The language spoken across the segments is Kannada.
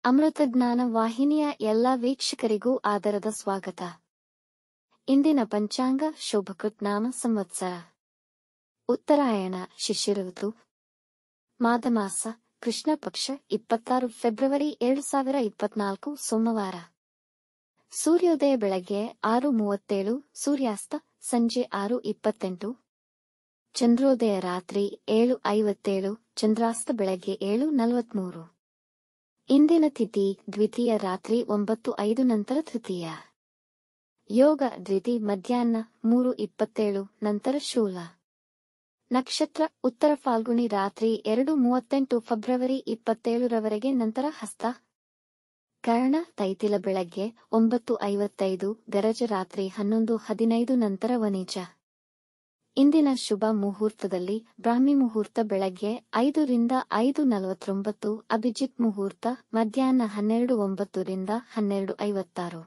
ಅಮೃತಜ್ಞಾನ ವಾಹಿನಿಯ ಎಲ್ಲ ವೀಕ್ಷಕರಿಗೂ ಆದರದ ಸ್ವಾಗತ. ಇಂದಿನ ಪಂಚಾಂಗ ಶೋಭಕೃತ್ ನಾಮ ಸಂವತ್ಸರ ಉತ್ತರಾಯಣ ಶಿಶಿರ ಋತು ಮಾಘಮಾಸ ಕೃಷ್ಣ ಪಕ್ಷ 26 ಫೆಬ್ರವರಿ 2024 ಸೋಮವಾರ. ಸೂರ್ಯೋದಯ ಬೆಳಗ್ಗೆ 6:37, ಸೂರ್ಯಾಸ್ತ ಸಂಜೆ 6:28. ಚಂದ್ರೋದಯ ರಾತ್ರಿ 7:57, ಚಂದ್ರಾಸ್ತ ಬೆಳಗ್ಗೆ 7:43. ಇಂದಿನ ತಿಥಿ ದ್ವಿತೀಯ ರಾತ್ರಿ 9:05 ನಂತರ ತೃತೀಯ. ಯೋಗ ದ್ವಿತಿ ಮಧ್ಯಾಹ್ನ 3:27 ನಂತರ ಶೂಲ. ನಕ್ಷತ್ರ ಉತ್ತರ ಫಾಲ್ಗುಣಿ ರಾತ್ರಿ 2:38 ಫೆಬ್ರವರಿ 27 ನಂತರ ಹಸ್ತ. ಕರ್ಣ ತೈತಿಲ ಬೆಳಗ್ಗೆ 9:55, ಗರಜ ರಾತ್ರಿ 11:15 ನಂತರ ವನಿಜ. ಇಂದಿನ ಶುಭ ಮುಹೂರ್ತದಲ್ಲಿ ಬ್ರಾಹ್ಮಿ ಮುಹೂರ್ತ ಬೆಳಗ್ಗೆ 5 ರಿಂದ 5:49, ಅಭಿಜಿತ್ ಮುಹೂರ್ತ ಮಧ್ಯಾಹ್ನ 12:09 ರಿಂದ 12:56.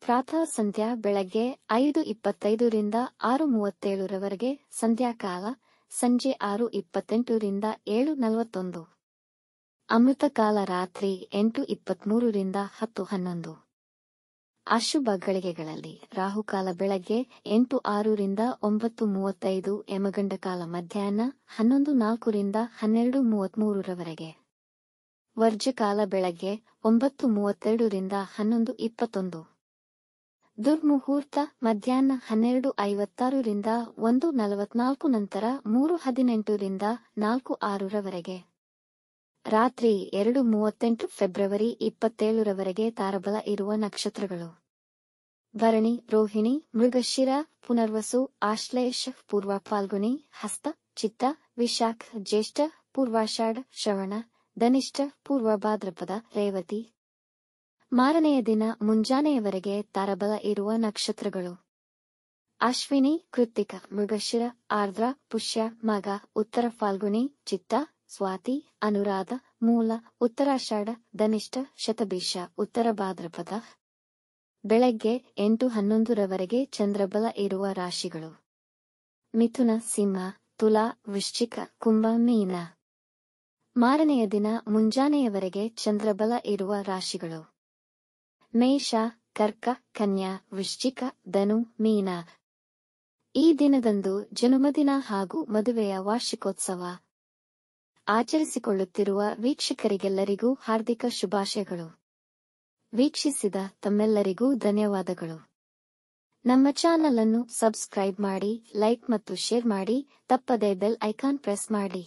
ಪ್ರಾತಃ ಸಂಧ್ಯಾ ಬೆಳಗ್ಗೆ 5:25 ರಿಂದ 6:37 ಸಂಧ್ಯಾಕಾಲ ಸಂಜೆ 6:28 ರಿಂದ 7:41. ಅಮೃತಕಾಲ ರಾತ್ರಿ 8:23 ರಿಂದ 10:11. ಅಶುಭ ಗಳಿಗೆಗಳಲ್ಲಿ ರಾಹುಕಾಲ ಬೆಳಗ್ಗೆ 8:06 ರಿಂದ 9:35, ಯಮಗಂಡಕಾಲ ಮಧ್ಯಾಹ್ನ 11:04 ರಿಂದ 12:33. ವರ್ಜಕಾಲ ಬೆಳಗ್ಗೆ 9:32 ರಿಂದ 11:21. ದುರ್ಮುಹೂರ್ತ ಮಧ್ಯಾಹ್ನ 12:56 ರಿಂದ 1:44 ನಂತರ 3:18 ರಿಂದ 4:06. ರಾತ್ರಿ 2:38 ಫೆಬ್ರವರಿ 27 ತಾರಬಲ ಇರುವ ನಕ್ಷತ್ರಗಳು: ಭರಣಿ, ರೋಹಿಣಿ, ಮೃಗಶಿರ, ಪುನರ್ವಸು, ಆಶ್ಲೇಷ, ಪೂರ್ವ ಫಾಲ್ಗುಣಿ, ಹಸ್ತ, ಚಿತ್ತ, ವಿಶಾಖ, ಜ್ಯೇಷ್ಠ, ಪೂರ್ವಾಷಾಢ, ಶ್ರವಣ, ಧನಿಷ್ಠ, ಪೂರ್ವ ಭಾದ್ರಪದ, ರೇವತಿ. ಮಾರನೆಯ ದಿನ ಮುಂಜಾನೆಯವರೆಗೆ ತಾರಬಲ ಇರುವ ನಕ್ಷತ್ರಗಳು: ಅಶ್ವಿನಿ, ಕೃತ್ತಿಕ, ಮೃಗಶಿರ, ಆರ್ದ್ರ, ಪುಷ್ಯ, ಮಗ, ಉತ್ತರ ಫಾಲ್ಗುಣಿ, ಚಿತ್ತ, ಸ್ವಾತಿ, ಅನುರಾಧ, ಮೂಲ, ಉತ್ತರಾಷಾಢ, ಧನಿಷ್ಠ, ಶತಭಿಷ, ಉತ್ತರ ಭಾದ್ರಪದ. ಬೆಳಗ್ಗೆ 8:11 ಚಂದ್ರಬಲ ಇರುವ ರಾಶಿಗಳು: ಮಿಥುನ, ಸಿಂಹ, ತುಲಾ, ವೃಶ್ಚಿಕ, ಕುಂಭ, ಮೀನ. ಮಾರನೆಯ ದಿನ ಮುಂಜಾನೆಯವರೆಗೆ ಚಂದ್ರಬಲ ಇರುವ ರಾಶಿಗಳು: ಮೇಷ, ಕರ್ಕ, ಕನ್ಯಾ, ವೃಶ್ಚಿಕ, ಧನು, ಮೀನ. ಈ ದಿನದಂದು ಜನ್ಮದಿನ ಹಾಗೂ ಮದುವೆಯ ವಾರ್ಷಿಕೋತ್ಸವ ಆಚರಿಸಿಕೊಳ್ಳುತ್ತಿರುವ ವೀಕ್ಷಕರಿಗೆಲ್ಲರಿಗೂ ಹಾರ್ದಿಕ ಶುಭಾಶಯಗಳು. ವೀಕ್ಷಿಸಿದ ತಮ್ಮೆಲ್ಲರಿಗೂ ಧನ್ಯವಾದಗಳು. ನಮ್ಮ ಚಾನಲ್ ಅನ್ನು ಸಬ್ಸ್ಕ್ರೈಬ್ ಮಾಡಿ, ಲೈಕ್ ಮತ್ತು ಶೇರ್ ಮಾಡಿ, ತಪ್ಪದೇ ಬೆಲ್ ಐಕಾನ್ ಪ್ರೆಸ್ ಮಾಡಿ.